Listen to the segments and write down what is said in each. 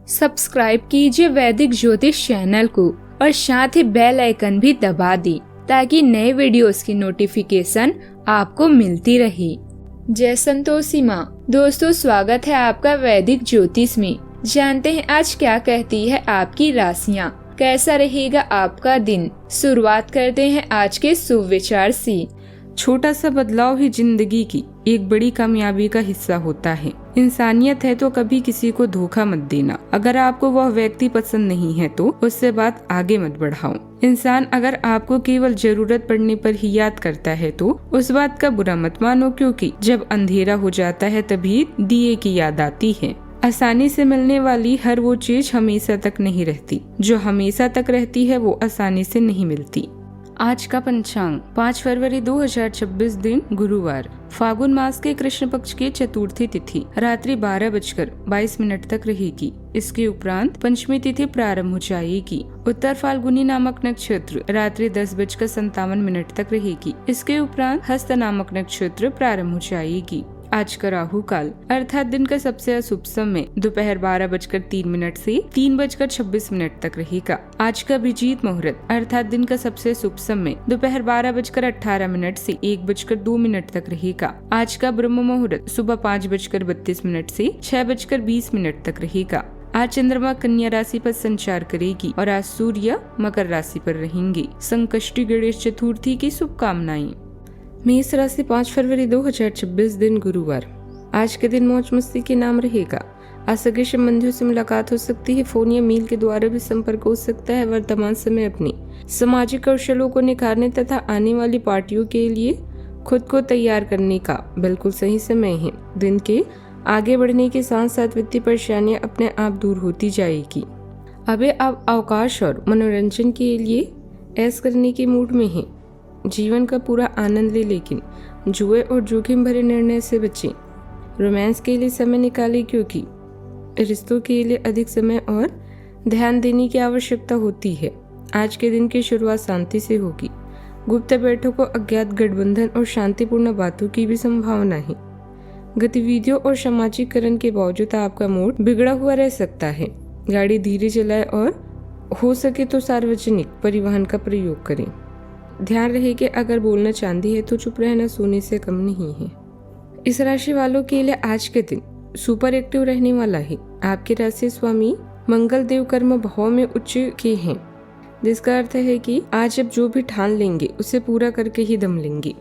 Subscribe कीजिए वैदिक ज्योतिष चैनल को और साथ ही बेल आइकन भी दबा दी ताकि नए वीडियोस की नोटिफिकेशन आपको मिलती रहे। जय संतोषी माँ। दोस्तों, स्वागत है आपका वैदिक ज्योतिष में। जानते हैं आज क्या कहती है आपकी राशियाँ, कैसा रहेगा आपका दिन। शुरुआत करते हैं आज के शुभ विचार से। छोटा सा बदलाव ही जिंदगी की एक बड़ी कामयाबी का हिस्सा होता है। इंसानियत है तो कभी किसी को धोखा मत देना। अगर आपको वह व्यक्ति पसंद नहीं है तो उससे बात आगे मत बढ़ाओ। इंसान अगर आपको केवल जरूरत पड़ने पर ही याद करता है तो उस बात का बुरा मत मानो, क्योंकि जब अंधेरा हो जाता है तभी दिए की याद आती है। आसानी से मिलने वाली हर वो चीज हमेशा तक नहीं रहती, जो हमेशा तक रहती है वो आसानी से नहीं मिलती। आज का पंचांग 5 फरवरी 2026 दिन गुरुवार, फागुन मास के कृष्ण पक्ष की चतुर्थी तिथि रात्रि 12:22 तक रहेगी। इसके उपरांत पंचमी तिथि प्रारंभ हो जाएगी। उत्तर फाल्गुनी नामक नक्षत्र रात्रि 10:57 तक रहेगी। इसके उपरांत हस्त नामक नक्षत्र प्रारंभ हो जाएगी। आज का राहु काल अर्थात दिन का सबसे अशुभ समय दोपहर 12:03 से 3:26 तक रहेगा। आज का अभिजीत मुहूर्त अर्थात दिन का सबसे शुभ समय दोपहर 12:18 से 1:02 तक रहेगा। आज का ब्रह्म मुहूर्त सुबह 5:32 से 6:20 तक रहेगा। आज चंद्रमा कन्या राशि पर संचार करेगी और आज सूर्य मकर राशि पर रहेंगे। संकष्टी गणेश चतुर्थी की शुभकामनाएं। मेष राशि 5 फरवरी 2026 दिन गुरुवार, आज के दिन मौज मस्ती के नाम रहेगा। आज सगे संबंधियों से मुलाकात हो सकती है। फोन या मेल के द्वारा भी संपर्क हो सकता है। वर्तमान समय अपनी सामाजिक कौशलों को निखारने तथा आने वाली पार्टियों के लिए खुद को तैयार करने का बिल्कुल सही समय है। दिन के आगे बढ़ने के साथ साथ वित्तीय परेशानियां अपने आप दूर होती जाएगी। अभी आप अवकाश और मनोरंजन के लिए ऐश करने के मूड में हैं। जीवन का पूरा आनंद ले, लेकिन जुए और जोखिम भरे निर्णय से बचें। रोमांस के लिए समय निकालें, क्योंकि रिश्तों के लिए अधिक समय और ध्यान देने की आवश्यकता होती है। आज के दिन की शुरुआत शांति से होगी। गुप्त बैठकों, अज्ञात गठबंधन और शांतिपूर्ण बातों की भी संभावना है। गतिविधियों और सामाजिकरण के बावजूद आपका मूड बिगड़ा हुआ रह सकता है। गाड़ी धीरे चलाएं और हो सके तो सार्वजनिक परिवहन का प्रयोग करें। ध्यान रहे कि अगर बोलना चांदी है तो चुप रहना सोने से कम नहीं है। इस राशि वालों के लिए आज के दिन सुपर एक्टिव रहने वाला है। आपके राशि स्वामी मंगल देव कर्म भाव में उच्च के हैं, जिसका अर्थ है कि आज आप जो भी ठान लेंगे उसे पूरा करके ही दम लेंगे।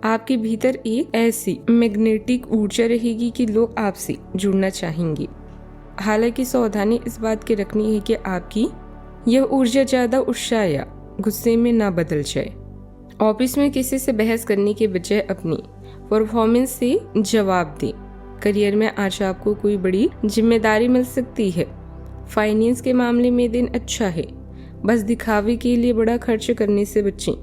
आपके भीतर एक ऐसी मैग्नेटिक ऊर्जा रहेगी कि लोग आपसे जुड़ना चाहेंगे। हालांकि सावधानी इस बात की रखनी है कि आपकी यह ऊर्जा ज्यादा उत्साह या गुस्से में ना बदल जाए। ऑफिस में किसी से बहस करने के बजाय अपनी परफॉर्मेंस से जवाब दें। करियर में आज आपको कोई बड़ी जिम्मेदारी मिल सकती है। फाइनेंस के मामले में दिन अच्छा है, बस दिखावे के लिए बड़ा खर्च करने से बचें।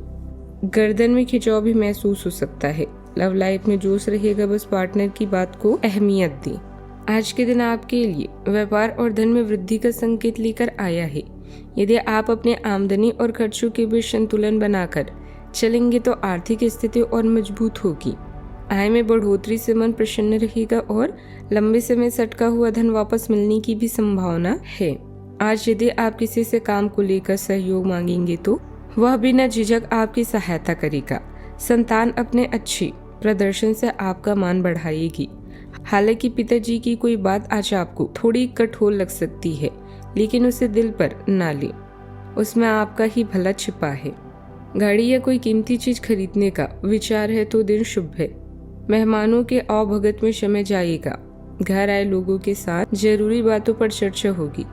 गर्दन में खिंचाव भी महसूस हो सकता है। लव लाइफ में जोश रहेगा, बस पार्टनर की बात को अहमियत दें। आज के दिन आपके लिए व्यापार और धन में वृद्धि का संकेत लेकर आया है। यदि आप अपने आमदनी और खर्चों के बीच संतुलन बनाकर चलेंगे तो आर्थिक स्थिति और मजबूत होगी। आय में बढ़ोतरी से मन प्रसन्न रहेगा और लंबे समय से अटका हुआ धन वापस मिलने की भी संभावना है। आज यदि आप किसी से काम को लेकर सहयोग मांगेंगे तो वह बिना झिझक आपकी सहायता करेगा। संतान अपने अच्छे प्रदर्शन से आपका मान बढ़ाएगी। हालांकि पिताजी की कोई बात आज आपको थोड़ी कठोर लग सकती है, लेकिन उसे दिल पर ना ले, उसमें आपका ही भला छिपा है। गाड़ी या कोई कीमती चीज खरीदने का विचार है तो दिन शुभ है। मेहमानों के आवभगत में समय जाएगा। घर आए लोगों के साथ जरूरी बातों पर चर्चा होगी।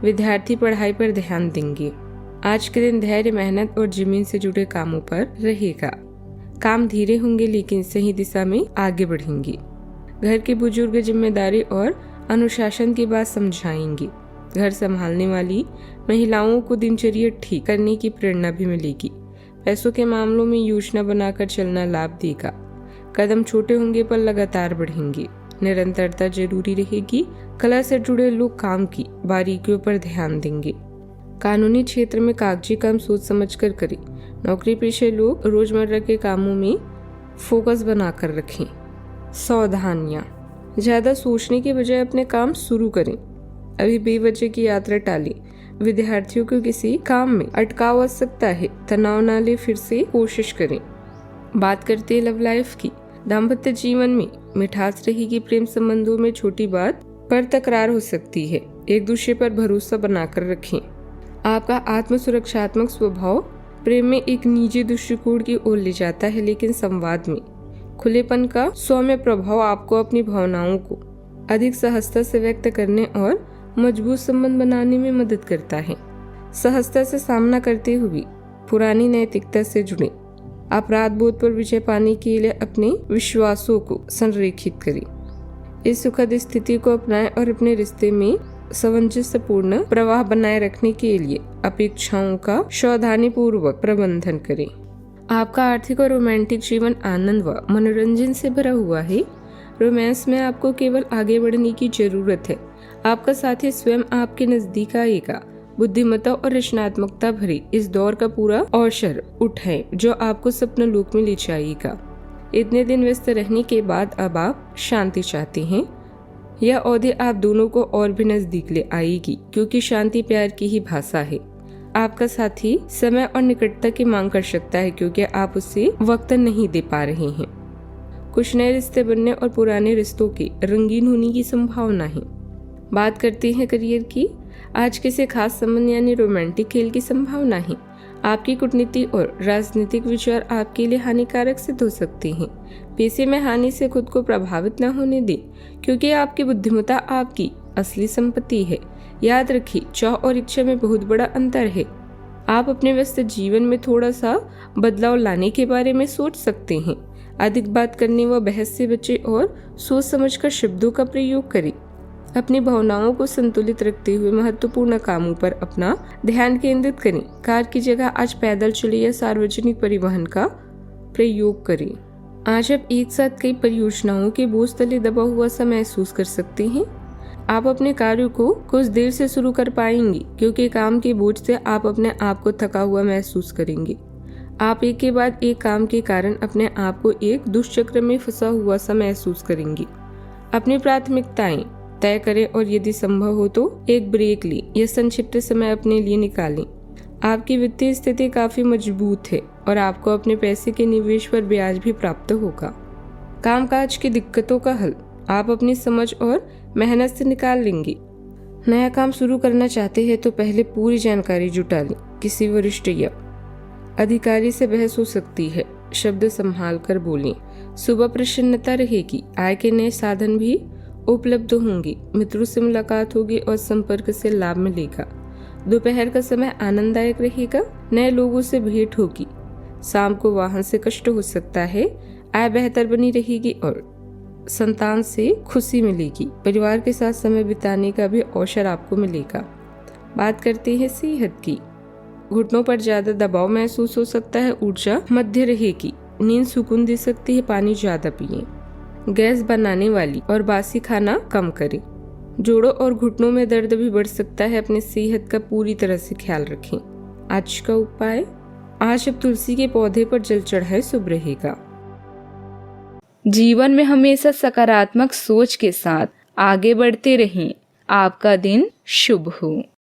विद्यार्थी पढ़ाई पर ध्यान देंगे। आज के दिन धैर्य, मेहनत और जमीन से जुड़े कामों पर रहेगा। काम धीरे होंगे लेकिन सही दिशा में आगे बढ़ेंगे। घर के बुजुर्ग जिम्मेदारी और अनुशासन की बात समझाएंगे। घर संभालने वाली महिलाओं को दिनचर्या ठीक करने की प्रेरणा भी मिलेगी। पैसों के मामलों में योजना बनाकर चलना लाभ देगा। कदम छोटे होंगे पर लगातार बढ़ेंगे। निरंतरता जरूरी रहेगी। कला से जुड़े लोग काम की बारीकियों पर ध्यान देंगे। कानूनी क्षेत्र में कागजी काम सोच समझकर करें। नौकरी पेशे लोग रोजमर्रा के कामों में फोकस बनाकर रखें। सावधानियां, ज्यादा सोचने के बजाय अपने काम शुरू करें। अभी बेवजह की यात्रा टालें। विद्यार्थियों को किसी काम में अटकाव आ सकता है, तनाव ना ले, फिर से कोशिश करें। बात करते हैं लव लाइफ की। दाम्पत्य जीवन में मिठास रहेगी। प्रेम संबंधों में छोटी बात पर तकरार हो सकती है। एक दूसरे पर भरोसा बनाकर रखें। आपका आत्म सुरक्षात्मक स्वभाव प्रेम में एक निजी दृष्टिकोण की ओर ले जाता है, लेकिन संवाद में खुलेपन का सौम्य प्रभाव आपको अपनी भावनाओं को अधिक सहजता से व्यक्त करने और मजबूत संबंध बनाने में मदद करता है। सहजता से सामना करते हुए पुरानी नैतिकता से जुड़े। अपराध बोध पर विजय पाने के लिए अपने विश्वासों को संरेखित करें। इस सुखद स्थिति को अपनाएं और अपने रिश्ते में सामंजस्यपूर्ण प्रवाह बनाए रखने के लिए अपेक्षाओं का सावधानीपूर्वक प्रबंधन करें। आपका आर्थिक और रोमांटिक जीवन आनंद व मनोरंजन से भरा हुआ है। रोमांस में आपको केवल आगे बढ़ने की जरूरत है। आपका साथी स्वयं आपके नजदीक आएगा। बुद्धिमत्ता और रचनात्मकता भरे इस दौर का पूरा अवसर उठाएं, जो आपको सपना लोक में ले जाएगा। इतने दिन व्यस्त रहने के बाद अब आप शांति चाहते हैं। यह अवधि आप दोनों को और भी नजदीक ले आएगी, क्योंकि शांति प्यार की ही भाषा है। आपका साथी समय और निकटता की मांग कर सकता है, क्योंकि आप उसे वक्त नहीं दे पा रहे हैं। कुछ नए रिश्ते बनने और पुराने रिश्तों के रंगीन होने की संभावना है। बात करते हैं करियर की। आज किसी खास संबंध यानी रोमांटिक खेल की संभावना है। आपकी कूटनीति और राजनीतिक विचार आपके लिए हानिकारक सिद्ध हो सकते हैं। पैसे में हानि से खुद को प्रभावित न होने दें, क्योंकि आपकी बुद्धिमत्ता आपकी असली संपत्ति है। याद रखिए, चाह और इच्छा में बहुत बड़ा अंतर है। आप अपने व्यस्त जीवन में थोड़ा सा बदलाव लाने के बारे में सोच सकते हैं। अधिक बात करने व बहस से बचें और सोच समझकर शब्दों का प्रयोग करें। अपनी भावनाओं को संतुलित रखते हुए महत्वपूर्ण कामों पर अपना ध्यान केंद्रित करें। कार की जगह आज पैदल चले या सार्वजनिक परिवहन का प्रयोग करें। आज आप एक साथ कई परियोजनाओं के बोझ तले दबा हुआ सा महसूस कर सकते हैं। आप अपने कार्यों को कुछ देर से शुरू कर पाएंगे, क्योंकि काम के बोझ से आप अपने आप को थका हुआ महसूस करेंगे। आप एक के बाद एक काम के कारण अपने आप को एक दुष्चक्र में फंसा हुआ सा महसूस करेंगे। अपनी प्राथमिकताएं तय करें और यदि संभव हो तो एक ब्रेक लें या संक्षिप्त समय अपने लिए निकालें। आपकी वित्तीय स्थिति काफी मजबूत है और आपको अपने पैसे के निवेश पर ब्याज भी प्राप्त होगा। कामकाज की दिक्कतों का हल आप अपनी समझ और मेहनत से निकाल लेंगे। नया काम शुरू करना चाहते हैं तो पहले पूरी जानकारी जुटा लें। किसी वरिष्ठ या अधिकारी से बहस हो सकती है, शब्द संभाल कर बोलें। सुबह प्रसन्नता रहेगी। आय के नए साधन भी उपलब्ध होंगे। मित्रों से मुलाकात होगी और संपर्क से लाभ मिलेगा। दोपहर का समय आनंददायक रहेगा। नए लोगों से भेंट होगी। शाम को वाहन से कष्ट हो सकता है। आय बेहतर बनी रहेगी और संतान से खुशी मिलेगी। परिवार के साथ समय बिताने का भी अवसर आपको मिलेगा। बात करते हैं सेहत की। घुटनों पर ज्यादा दबाव महसूस हो सकता है। ऊर्जा मध्य रहेगी। नींद सुकून दे सकती है। पानी ज्यादा पिएं। गैस बनाने वाली और बासी खाना कम करें। जोड़ों और घुटनों में दर्द भी बढ़ सकता है। अपनी सेहत का पूरी तरह से ख्याल रखें। आज का उपाय, आज अब तुलसी के पौधे पर जल चढ़ाएं, शुभ रहेगा। जीवन में हमेशा सकारात्मक सोच के साथ आगे बढ़ते रहें। आपका दिन शुभ हो।